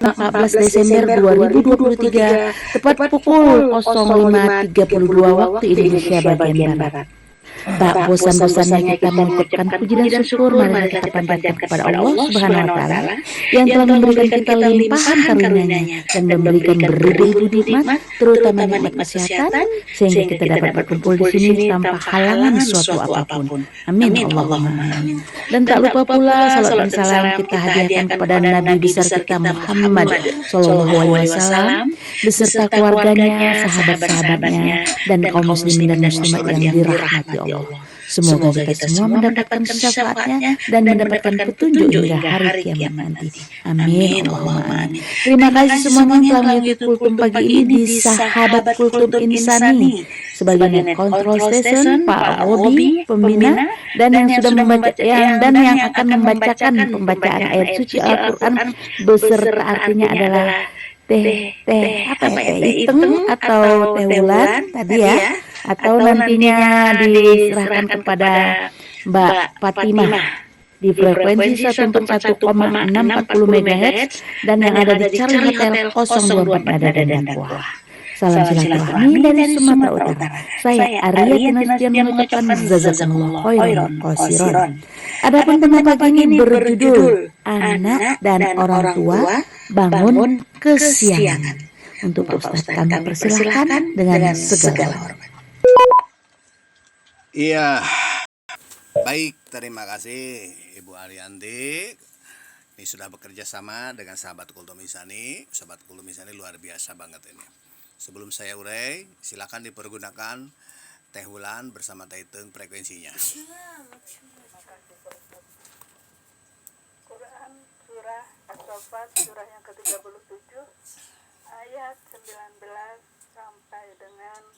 14 Desember 2023, tepat pukul 05.32 waktu Indonesia bagian Barat. Tak bosan-bosannya kita mengucapkan puji dan syukur marilah kita panjatkan kepada Allah Subhanahu wa Ta'ala yang telah memberikan kita limpahan karunia-Nya dan memberikan beribu-ribu nikmat, terutama nikmat kesehatan, sehingga kita dapat berkumpul di sini tanpa halangan suatu apapun. Amin Allahumma amin. Dan tak lupa pula salat dan salam kita hadiahkan kepada Nabi besar kita Muhammad Sallallahu Alaihi Wasallam beserta keluarganya, sahabat-sahabatnya, dan kaum muslimin dan muslimat yang dirahmati Allah. Semoga kita semua mendapatkan syafaatnya dan mendapatkan petunjuk hingga hari kiamat nanti. Amin Allahumma amin. Terima kasih semuanya yang telah mengikuti kultum pagi ini di Sahabat Kultum Insani sebagai net control station, Pak Robi, pembina, dan yang sudah membaca dan yang akan membacakan pembacaan ayat suci Al-Quran beserta artinya adalah teh hitung atau teh bulan tadi ya, atau nantinya diserahkan kepada Mbak Fatimah di frekuensi 141,640 MHz dan yang ada di Charlie Hotel 024 Nada dan Dakwah. Salam silaturahmi dari Sumatera Utara. Saya Arya Tinasdian mengucapkan jazakumullah khairan qasiran. Adapun tema pagi ini berjudul Anak dan Orang Tua Bangun Kesiangan. Untuk Pak Ustadz kami persilahkan dengan segala hormat. Iya, baik, terima kasih Ibu Arianti. Ini sudah bekerja sama dengan sahabat Kultum Insani. Sahabat Kultum Insani luar biasa banget ini. Sebelum saya urai, silakan dipergunakan teh hulan bersama teh hitung frekuensinya. Quran surah As-Saffat surah yang ke-37 ayat 19 sampai dengan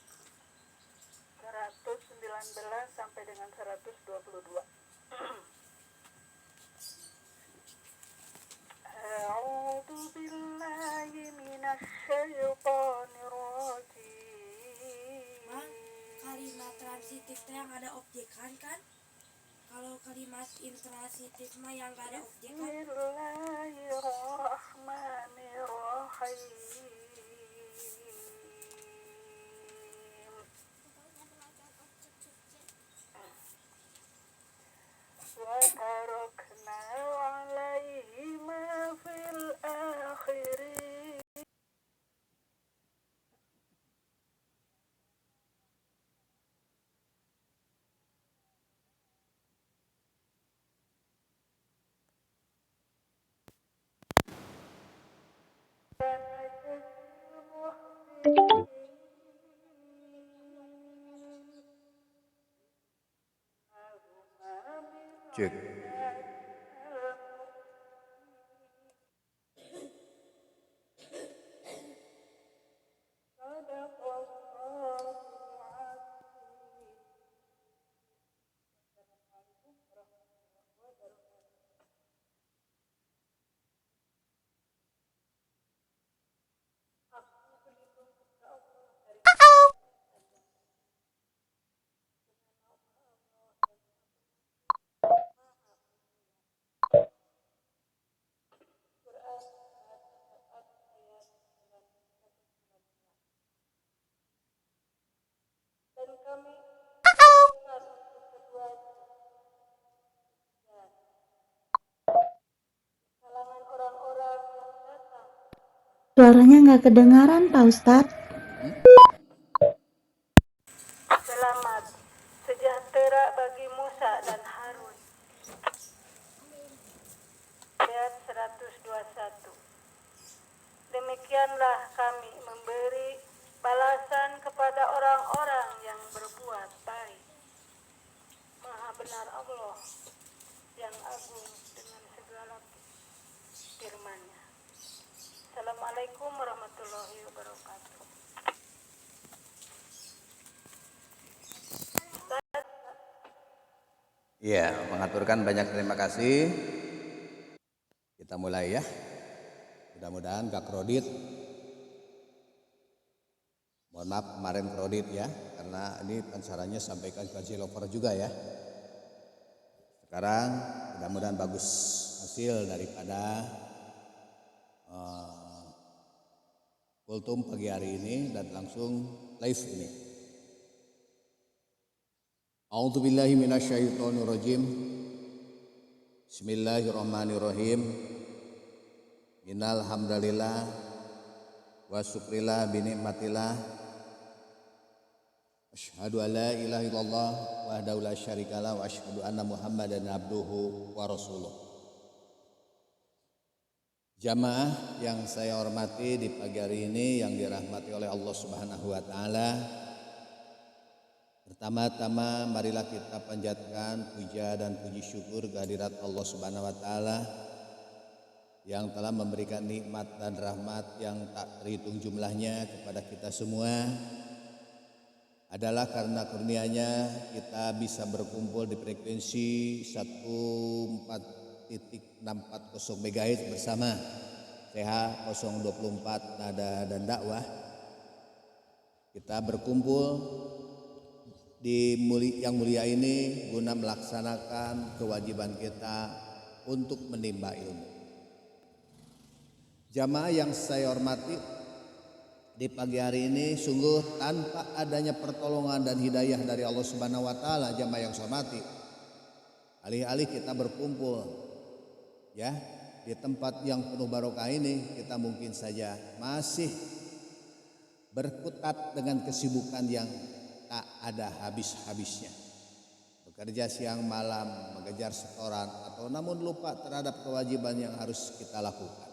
119 sampai dengan 122. A'udzu billahi minasyaitonir rajim. Kalimat transitif yang ada objekan kan? Kalau kalimat intransitif mah yang gak ada objekan. Bismillahirrahmanirrahim. Wa tarakna 'alaihima fil akhirin. Cek. Dan kami ingat kedua kalangan orang-orang yang datang. Suaranya nggak kedengaran Pak Ustadz. Selamat sejahtera bagi Musa dan Harun. Ayat 121. Demikianlah kami memberi balasan kepada orang-orang yang berbuat baik. Maha benar Allah yang agung dengan segala firman-Nya. Assalamualaikum warahmatullahi wabarakatuh. Iya, mengaturkan banyak terima kasih. Kita mulai ya. Mudah-mudahan gak kredit. Mohon maaf kemarin kredit ya, karena ini acaranya sampaikan ke Lover juga ya. Sekarang mudah-mudahan bagus hasil daripada kultum pagi hari ini dan langsung live ini. A'udzubillahi minasyaitonirrajim. Bismillahirrahmanirrahim. Innal hamdalillah wa syukrillah bi nikmatillah. Asyhadu an la ilaha illallah wahdahu la syarikalah wa asyhadu anna Muhammadan abduhu wa rasuluh. Jamaah yang saya hormati di pagi hari ini yang dirahmati oleh Allah Subhanahu wa taala. Pertama-tama marilah kita panjatkan puja dan puji syukur kehadirat Allah Subhanahu wa taala yang telah memberikan nikmat dan rahmat yang tak terhitung jumlahnya kepada kita semua. Adalah karena kurnianya kita bisa berkumpul di frekuensi 14.640 MHz bersama CH 024 Nada dan Dakwah. Kita berkumpul di yang mulia ini guna melaksanakan kewajiban kita untuk menimba ilmu. Jamaah yang saya hormati, di pagi hari ini sungguh tanpa adanya pertolongan dan hidayah dari Allah Subhanahu wa taala, jamaah yang saya hormati, alih-alih kita berkumpul ya di tempat yang penuh barokah ini, kita mungkin saja masih berkutat dengan kesibukan yang tak ada habis-habisnya. Bekerja siang malam, mengejar setoran, atau namun lupa terhadap kewajiban yang harus kita lakukan.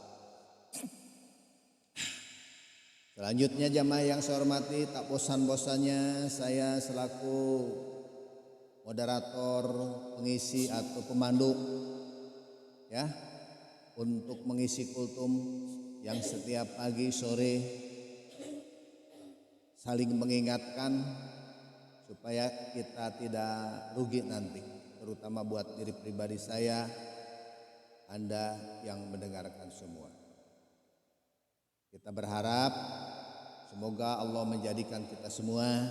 Selanjutnya jamaah yang saya hormati, tak bosan-bosannya saya selaku moderator, pengisi atau pemandu ya untuk mengisi kultum yang setiap pagi sore saling mengingatkan supaya kita tidak rugi nanti, terutama buat diri pribadi saya, Anda yang mendengarkan semua. Kita berharap semoga Allah menjadikan kita semua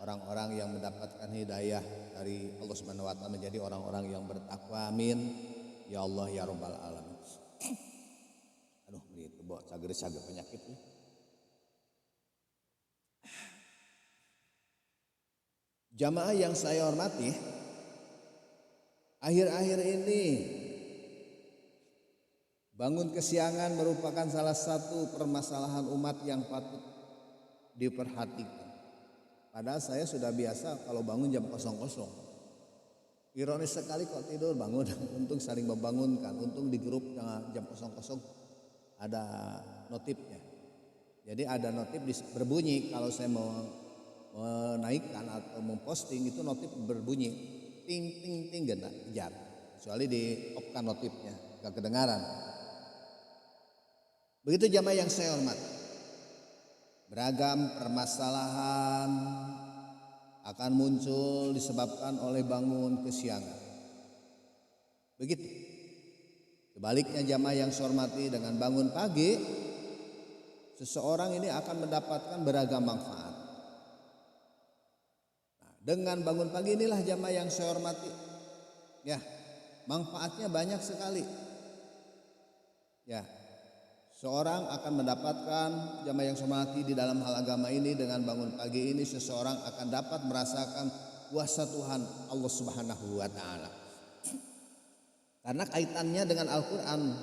orang-orang yang mendapatkan hidayah dari Allah Subhanahu wa taala, menjadi orang-orang yang bertakwa. Amin ya Allah ya rabbal alamin. Aduh, begitu bawa cager-cager penyakit nih. Jamaah yang saya hormati, akhir-akhir ini bangun kesiangan merupakan salah satu permasalahan umat yang patut diperhatikan. Padahal saya sudah biasa kalau bangun jam 00. Ironis sekali kok tidur bangun, untung saling membangunkan, untung di grup jam 00 ada notifnya. Jadi ada notif berbunyi kalau saya mau menaikkan atau memposting, itu notif berbunyi ting ting ting kejar, kecuali di off kan notifnya gak kedengaran. Begitu jamaah yang saya hormati, beragam permasalahan akan muncul disebabkan oleh bangun kesiangan. Begitu sebaliknya jamaah yang saya hormati, dengan bangun pagi seseorang ini akan mendapatkan beragam manfaat. Dengan bangun pagi inilah jamaah yang saya hormati, ya manfaatnya banyak sekali. Ya, seorang akan mendapatkan, jamaah yang saya hormati, di dalam hal agama ini, dengan bangun pagi ini seseorang akan dapat merasakan kuasa Tuhan Allah Subhanahu wa taala. Karena kaitannya dengan Al-Qur'an.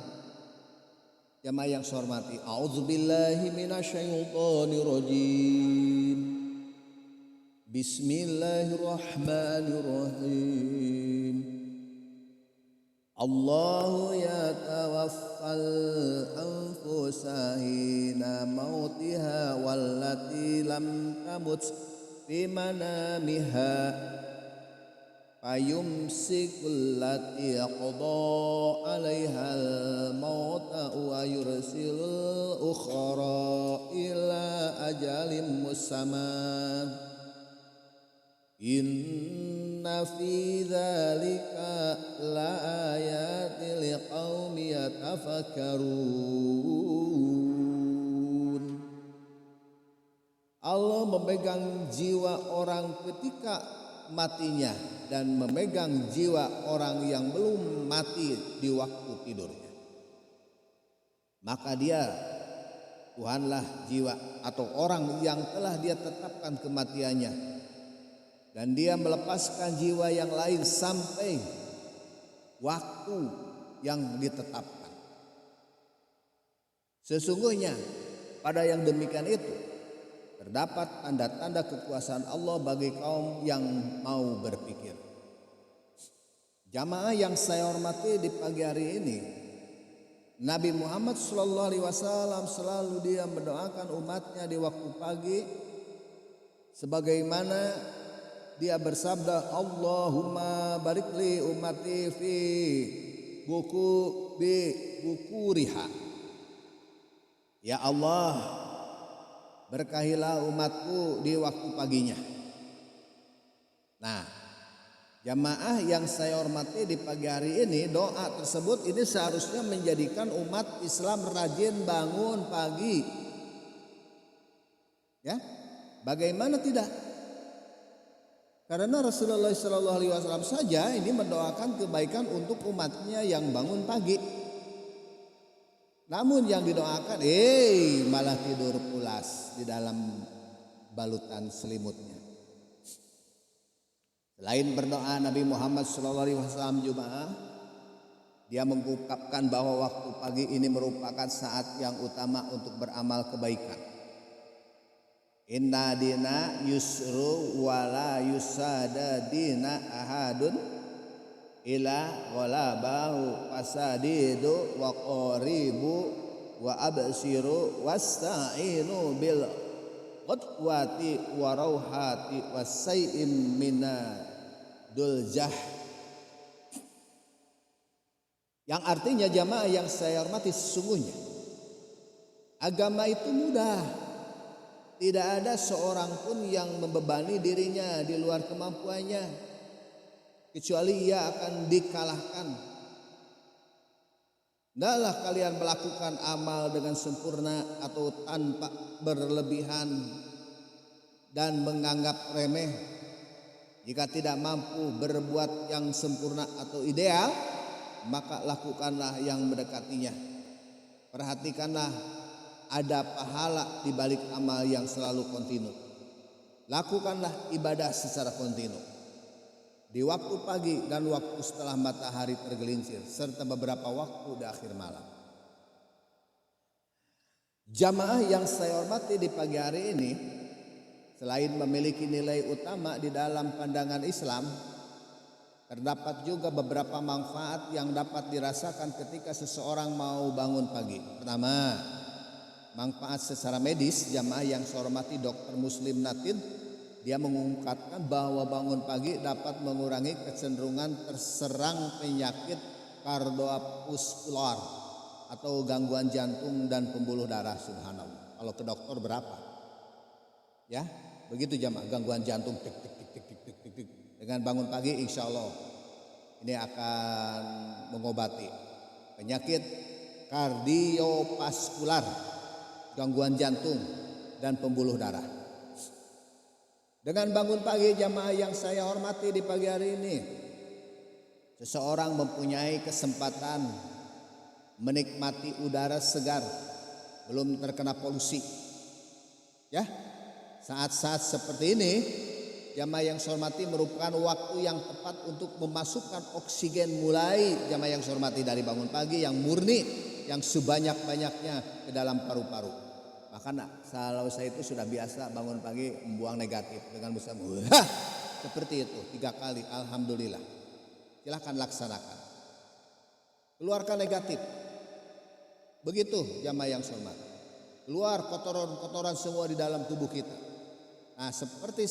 Jamaah yang saya hormati, a'udzubillahi minasyaitonirrajim. Bismillahirrahmanirrahim. Allahu yatawaffal anfusa hina mautiha wallati lam tamut fi manamiha fayumsikul lati qada 'alaiha al-mauta wa yursilul ukhra ila ajalin musamma. Inna fi dzalika laayatil liqaumi yatafakkarun. Allah memegang jiwa orang ketika matinya dan memegang jiwa orang yang belum mati di waktu tidurnya. Maka dia Tuhanlah jiwa atau orang yang telah dia tetapkan kematiannya, dan dia melepaskan jiwa yang lain sampai waktu yang ditetapkan. Sesungguhnya pada yang demikian itu terdapat tanda-tanda kekuasaan Allah bagi kaum yang mau berpikir. Jamaah yang saya hormati, di pagi hari ini Nabi Muhammad SAW selalu dia mendoakan umatnya di waktu pagi, sebagaimana dia bersabda, Allahumma barikli ummati fi bukuriha. Ya Allah, berkahilah umatku di waktu paginya. Nah, jamaah yang saya hormati, di pagi hari ini doa tersebut ini seharusnya menjadikan umat Islam rajin bangun pagi. Ya, bagaimana tidak? Karena Rasulullah SAW saja ini mendoakan kebaikan untuk umatnya yang bangun pagi. Namun yang didoakan, malah tidur pulas di dalam balutan selimutnya. Selain berdoa, Nabi Muhammad SAW juga dia mengungkapkan bahwa waktu pagi ini merupakan saat yang utama untuk beramal kebaikan. Inna dina yusru wala yusada dina ahadun ila walabahu fasadidu wa qaribu wa absiru wasta'inu bil qadwati wa rauhati wasai'im minadul jah. Yang artinya jamaah yang saya hormati, sesungguhnya agama itu mudah. Tidak ada seorang pun yang membebani dirinya di luar kemampuannya, kecuali ia akan dikalahkan. Hendaklah kalian melakukan amal dengan sempurna atau tanpa berlebihan dan menganggap remeh. Jika tidak mampu berbuat yang sempurna atau ideal, maka lakukanlah yang mendekatinya. Perhatikanlah ada pahala di balik amal yang selalu kontinu. Lakukanlah ibadah secara kontinu di waktu pagi dan waktu setelah matahari tergelincir, serta beberapa waktu di akhir malam. Jamaah yang saya hormati, di pagi hari ini selain memiliki nilai utama di dalam pandangan Islam, terdapat juga beberapa manfaat yang dapat dirasakan ketika seseorang mau bangun pagi. Pertama, manfaat secara medis. Jamaah yang saya hormati, Dr. Muslim Natid, dia mengungkapkan bahwa bangun pagi dapat mengurangi kecenderungan terserang penyakit kardiovaskular atau gangguan jantung dan pembuluh darah. Subhanallah. Kalau ke dokter berapa? Ya, begitu jamaah, gangguan jantung tik tik tik tik tik tik tik tik. Dengan bangun pagi insya Allah ini akan mengobati penyakit kardiovaskular, gangguan jantung dan pembuluh darah. Dengan bangun pagi, jamaah yang saya hormati, di pagi hari ini seseorang mempunyai kesempatan menikmati udara segar, belum terkena polusi. Ya, saat-saat seperti ini jamaah yang saya hormati merupakan waktu yang tepat untuk memasukkan oksigen, mulai jamaah yang saya hormati dari bangun pagi yang murni, yang sebanyak-banyaknya ke dalam paru-paru. Maka kalau saya itu sudah biasa bangun pagi membuang negatif dengan bersama seperti itu 3 kali. Alhamdulillah. Silahkan laksanakan. Keluarkan negatif. Begitu jamaah yang saya hormati. Keluar kotoran-kotoran semua di dalam tubuh kita. Nah, seperti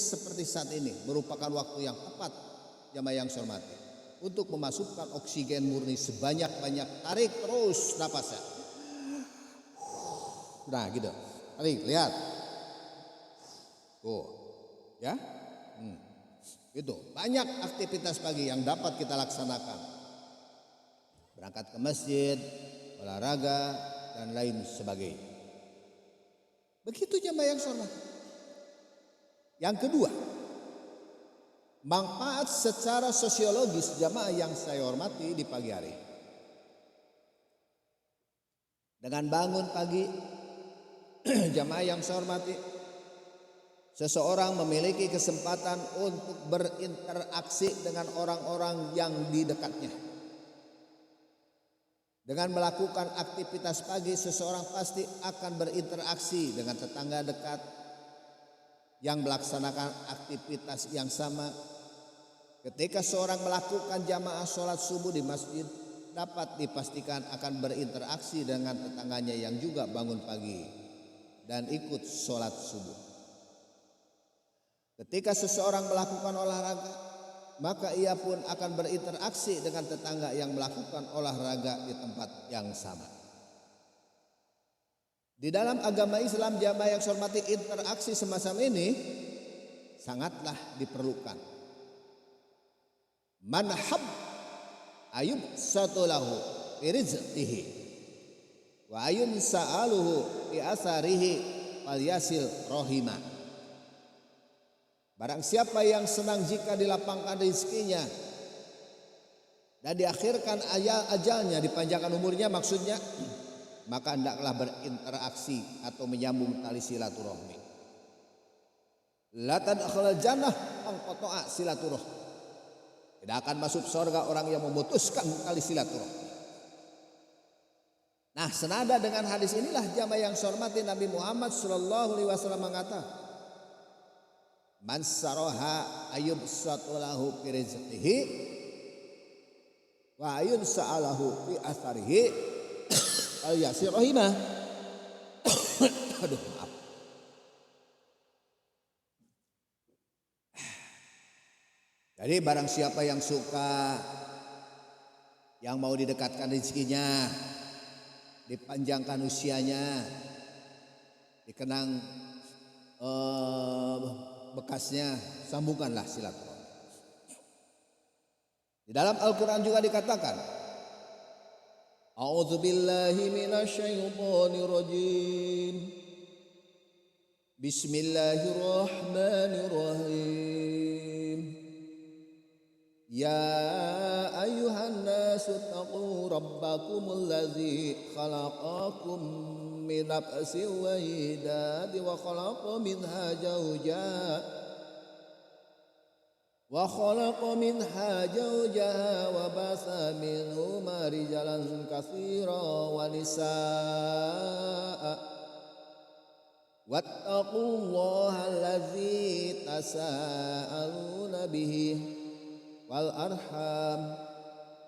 saat ini merupakan waktu yang tepat jamaah yang saya hormati untuk memasukkan oksigen murni sebanyak-banyak. Tarik terus napasnya. Nah, gitu. Tarik, lihat. Tuh. Ya. Itu banyak aktivitas pagi yang dapat kita laksanakan. Berangkat ke masjid, olahraga dan lain sebagainya. Begitu jamaah yang saya hormati. Yang kedua, manfaat secara sosiologis jamaah yang saya hormati di pagi hari. Dengan bangun pagi, Jamaah yang saya hormati, seseorang memiliki kesempatan untuk berinteraksi dengan orang-orang yang di dekatnya. Dengan melakukan aktivitas pagi, seseorang pasti akan berinteraksi dengan tetangga dekat yang melaksanakan aktivitas yang sama. Ketika seorang melakukan jamaah sholat subuh di masjid, dapat dipastikan akan berinteraksi dengan tetangganya yang juga bangun pagi dan ikut sholat subuh. Ketika seseorang melakukan olahraga, maka ia pun akan berinteraksi dengan tetangga yang melakukan olahraga di tempat yang sama. Di dalam agama Islam, jamaah yang saya hormati, interaksi semacam ini sangatlah diperlukan. Man hab ayub satulahu fi rizqihi wa ayun sa'aluhu fi asarihi falyasil rahimah. Barang siapa yang senang jika dilapangkan rezekinya dan diakhirkan ajalnya, dipanjangkan umurnya maksudnya, maka hendaklah berinteraksi atau menyambung tali silaturahmi. La tadkhulul jannah man qata'a silaturahmi. Tidak akan masuk surga orang yang memutuskan tali silaturahmi. Nah, senada dengan hadis inilah jamaah yang saya hormati, Nabi Muhammad sallallahu alaihi wasallam mengatakan, man saroha ayub satulahu fi rizqihi wa ayun sa'alahu fi asarihi al yasir rahimah. Aduh, maaf. Jadi barang siapa yang suka, yang mau didekatkan rezekinya, dipanjangkan usianya, dikenang bekasnya, sambungkanlah silaturahmi. Di dalam Al-Quran juga dikatakan, A'udzubillahi minasyaitonirrajim. Bismillahirrahmanirrahim. Ya ayyuhan nasu taqu rabbakumul ladzi khalaqakum min nafsin wahidatin wa khalaqa minha zawjaha wa basa minhuma rijalan katsiran wa nisaa wattaqullaha alladzi tasaaluna bihi wal arham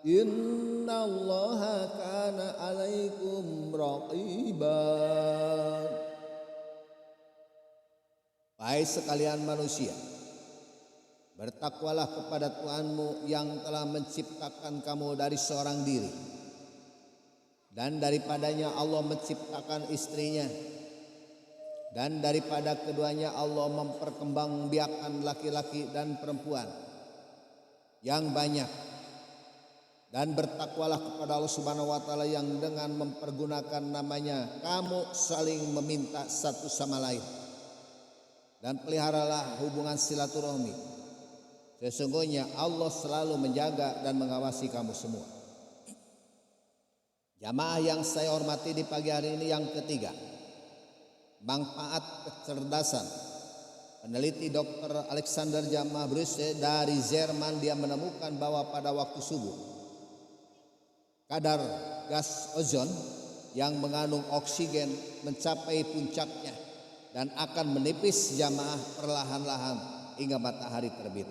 innallaha kana alaikum raqiban. Hai sekalian manusia, bertakwalah kepada Tuhanmu yang telah menciptakan kamu dari seorang diri, dan daripadanya Allah menciptakan istrinya, dan daripada keduanya Allah memperkembangbiakan laki-laki dan perempuan yang banyak. Dan bertakwalah kepada Allah Subhanahu wa taala yang dengan mempergunakan namanya kamu saling meminta satu sama lain. Dan peliharalah hubungan silaturahmi. Sesungguhnya Allah selalu menjaga dan mengawasi kamu semua. Jamaah yang saya hormati di pagi hari ini, yang ketiga, manfaat kecerdasan. Peneliti Dr. Alexander Jamal Bruce dari Jerman, dia menemukan bahwa pada waktu subuh kadar gas ozon yang mengandung oksigen mencapai puncaknya dan akan menipis jamaah perlahan-lahan hingga matahari terbit.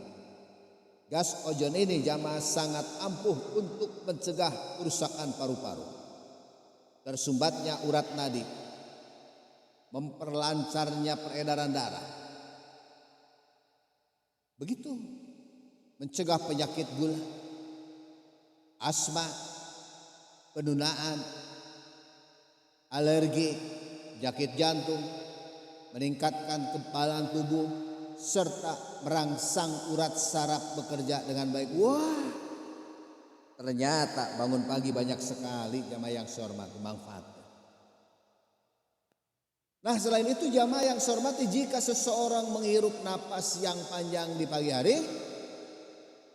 Gas ozon ini jamaah sangat ampuh untuk mencegah kerusakan paru-paru, tersumbatnya urat nadi, memperlancarnya peredaran darah. Begitu mencegah penyakit gula, asma, penundaan, alergi, penyakit jantung, meningkatkan kekebalan tubuh, serta merangsang urat saraf bekerja dengan baik. Wah, ternyata bangun pagi banyak sekali jamaah yang saya hormati manfaatnya. Nah, selain itu jamaah yang saya hormati, jika seseorang menghirup napas yang panjang di pagi hari,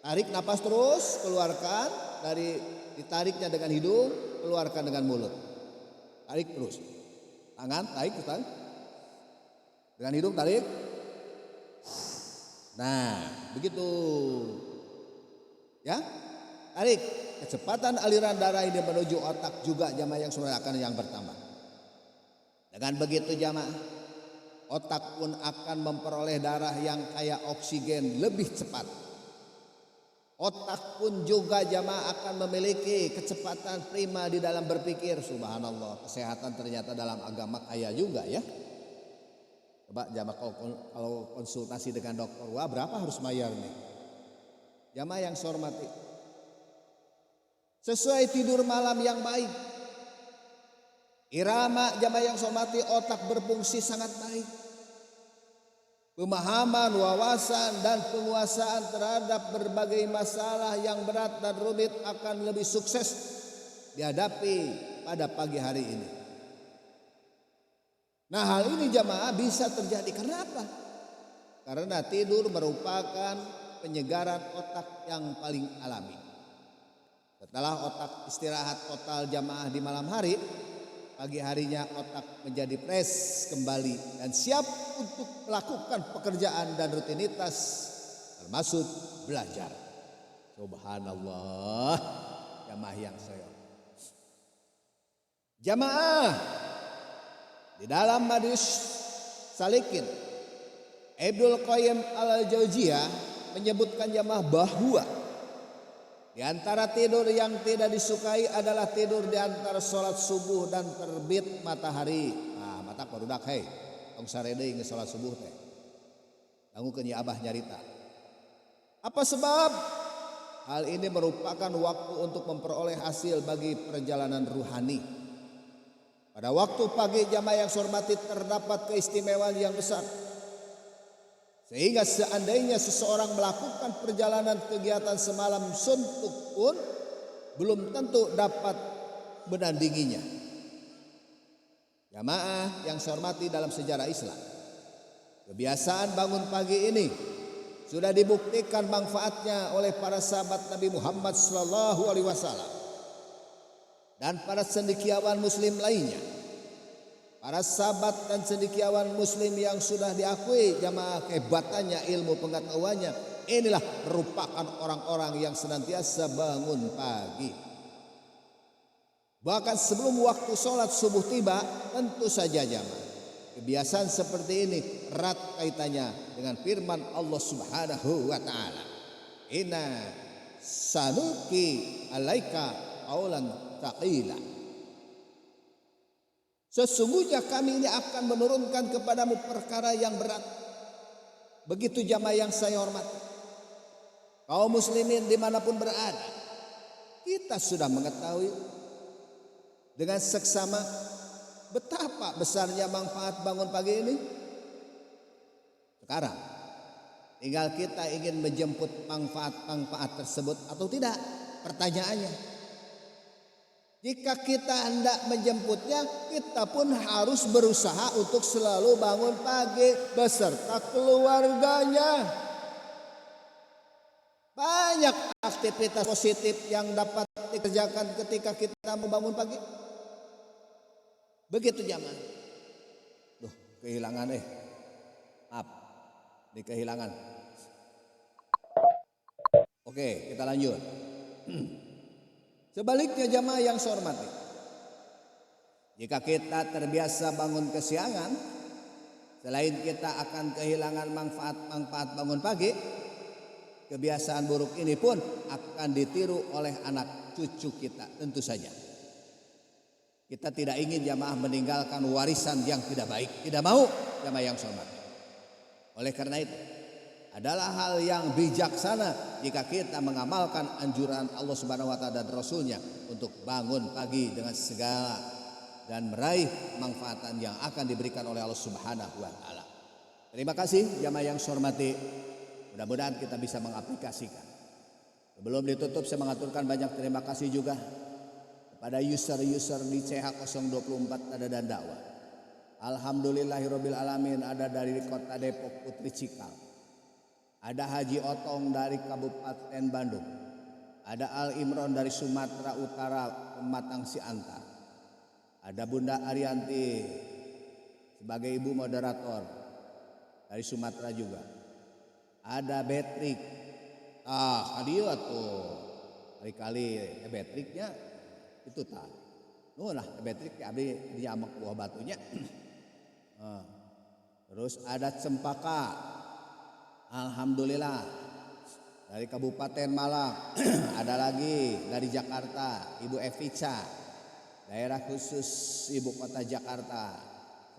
tarik napas terus, keluarkan ditariknya dengan hidung, keluarkan dengan mulut. Tarik terus. Tangan tarik Ustaz. Dengan hidung tarik. Nah, begitu. Ya. Tarik. Kecepatan aliran darah ini menuju otak juga jamaah yang sudah akan yang bertambah. Dengan begitu jamaah, otak pun akan memperoleh darah yang kaya oksigen lebih cepat. Otak pun juga jamaah akan memiliki kecepatan prima di dalam berpikir. Subhanallah, kesehatan ternyata dalam agama kaya juga ya. Coba jamaah kalau konsultasi dengan dokter, wah berapa harus bayar nih? Jamaah yang saya hormati, sesuai tidur malam yang baik, irama jamaah yang saya hormati, otak berfungsi sangat baik. Pemahaman, wawasan, dan penguasaan terhadap berbagai masalah yang berat dan rumit akan lebih sukses dihadapi pada pagi hari ini. Nah, hal ini jamaah bisa terjadi karena apa? Karena tidur merupakan penyegaran otak yang paling alami. Setelah otak istirahat total jamaah di malam hari, pagi harinya otak menjadi fresh kembali dan siap untuk melakukan pekerjaan dan rutinitas termasuk belajar. Subhanallah, jamaah yang saya. Jamaah di dalam Madis Salikin, Ibnul Qayyim al-Jauziyah menyebutkan jamaah bahwa di antara tidur yang tidak disukai adalah tidur di antara sholat subuh dan terbit matahari. Nah, mata barudak hei, tong sarede nge sholat subuh teh. Dangukeun nya abah nyarita. Apa sebab? Hal ini merupakan waktu untuk memperoleh hasil bagi perjalanan ruhani. Pada waktu pagi jamaah yang saya hormati terdapat keistimewaan yang besar. Sehingga seandainya seseorang melakukan perjalanan kegiatan semalam suntuk pun belum tentu dapat menandinginya. Jamaah yang saya hormati dalam sejarah Islam, kebiasaan bangun pagi ini sudah dibuktikan manfaatnya oleh para sahabat Nabi Muhammad SAW dan para cendekiawan muslim lainnya. Para sahabat dan cendekiawan muslim yang sudah diakui jamaah kehebatannya, ilmu pengetahuannya, inilah merupakan orang-orang yang senantiasa bangun pagi. Bahkan sebelum waktu sholat subuh tiba, tentu saja jamaah, kebiasaan seperti ini erat kaitannya dengan firman Allah Subhanahu wa taala. Inna sanuki alaika qaulan tsaqila. Sesungguhnya kami ini akan menurunkan kepadamu perkara yang berat. Begitu jamaah yang saya hormati, kaum muslimin dimanapun berada, kita sudah mengetahui dengan seksama betapa besarnya manfaat bangun pagi ini. Sekarang tinggal kita ingin menjemput manfaat-manfaat tersebut atau tidak. Pertanyaannya, jika kita hendak menjemputnya, kita pun harus berusaha untuk selalu bangun pagi beserta keluarganya. Banyak aktivitas positif yang dapat dikerjakan ketika kita membangun pagi. Begitu jamaah. Duh, kehilangan maaf, ini kehilangan. Oke, kita lanjut. Sebaliknya jamaah yang saya hormati, jika kita terbiasa bangun kesiangan, selain kita akan kehilangan manfaat-manfaat bangun pagi, kebiasaan buruk ini pun akan ditiru oleh anak cucu kita tentu saja. Kita tidak ingin jamaah meninggalkan warisan yang tidak baik, tidak mau jamaah yang saya hormati. Oleh karena itu, adalah hal yang bijaksana jika kita mengamalkan anjuran Allah Subhanahu wa taala dan Rasulnya untuk bangun pagi dengan segala dan meraih manfaatan yang akan diberikan oleh Allah Subhanahu wa taala. Terima kasih jamaah yang saya hormati. Mudah-mudahan kita bisa mengaplikasikan. Sebelum ditutup saya mengaturkan banyak terima kasih juga kepada user-user di CH024 Nada dan Dakwah. Alhamdulillahirabbil alamin, ada dari Kota Depok Putri Cikal. Ada Haji Otong dari Kabupaten Bandung. Ada Al Imron dari Sumatera Utara, Pematang Siantar. Ada Bunda Arianti sebagai ibu moderator dari Sumatera juga. Ada Betrik. Dia tuh kali-kali Betriknya itu tah. Lah Betrik abdi dia amak buah batunya. Terus ada Cempaka. Alhamdulillah dari Kabupaten Malang. Ada lagi dari Jakarta, Ibu Evica, daerah khusus Ibu Kota Jakarta.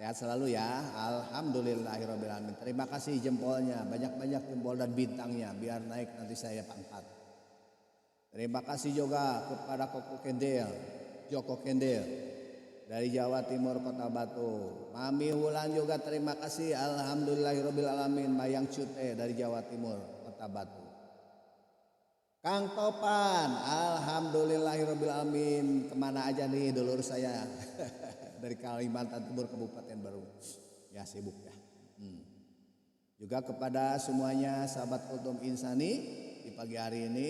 Sehat selalu ya. Alhamdulillahirobbilalamin. Terima kasih jempolnya, banyak-banyak jempol dan bintangnya biar naik nanti saya pangkat. Terima kasih juga kepada Joko Kendel dari Jawa Timur Kota Batu. Mami Wulan juga terima kasih. Alhamdulillahirobbilalamin. Mayang Cute dari Jawa Timur Kota Batu. Kang Topan, alhamdulillahirobbilalamin. Kemana aja nih dulur saya dari Kalimantan Timur Kabupaten Baru. Ya sibuk ya. Juga kepada semuanya sahabat Kultum Insani di pagi hari ini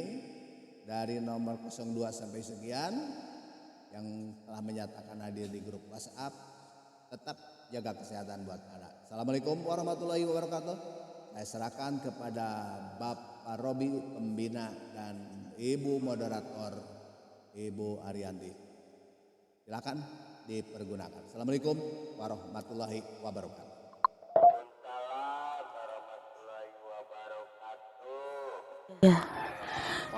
dari nomor 02 sampai sekian yang telah menyatakan hadir di grup WhatsApp, tetap jaga kesehatan buat Anda. Assalamualaikum warahmatullahi wabarakatuh. Saya serahkan kepada Bapak Robi pembina dan Ibu moderator Ibu Arianti. Silakan dipergunakan. Assalamualaikum warahmatullahi wabarakatuh. Ya.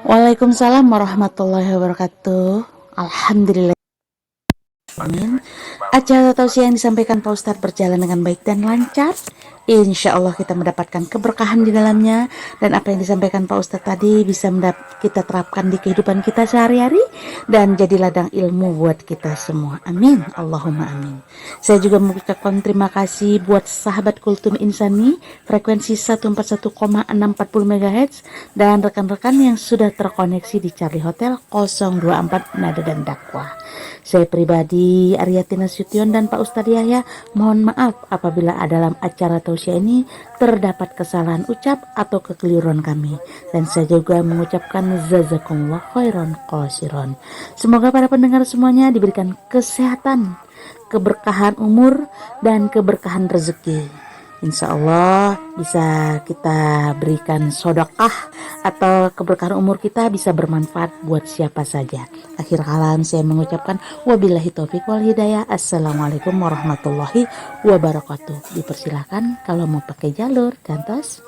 Waalaikumsalam warahmatullahi wabarakatuh. Alhamdulillah. Amin. Acara tausiah yang disampaikan Pak Ustadz berjalan dengan baik dan lancar. Insya Allah kita mendapatkan keberkahan di dalamnya. Dan apa yang disampaikan Pak Ustadz tadi bisa kita terapkan di kehidupan kita sehari-hari. Dan jadi ladang ilmu buat kita semua. Amin. Allahumma amin. Saya juga mengucapkan terima kasih buat sahabat Kultum Insani frekuensi 141,640 MHz dan rekan-rekan yang sudah terkoneksi di Charlie Hotel 024 Nada dan Dakwah. Saya pribadi Ariati Nasution dan Pak Ustadz Yahya mohon maaf apabila dalam acara tausiah ini terdapat kesalahan ucap atau kekeliruan kami, dan saya juga mengucapkan jazakumullah khairan qasiran. Semoga para pendengar semuanya diberikan kesehatan, keberkahan umur dan keberkahan rezeki. Insya Allah bisa kita berikan sedekah atau keberkahan umur kita bisa bermanfaat buat siapa saja. Akhir kalam saya mengucapkan wabillahi taufiq wal hidayah. Assalamualaikum warahmatullahi wabarakatuh. Dipersilahkan kalau mau pakai jalur kantos.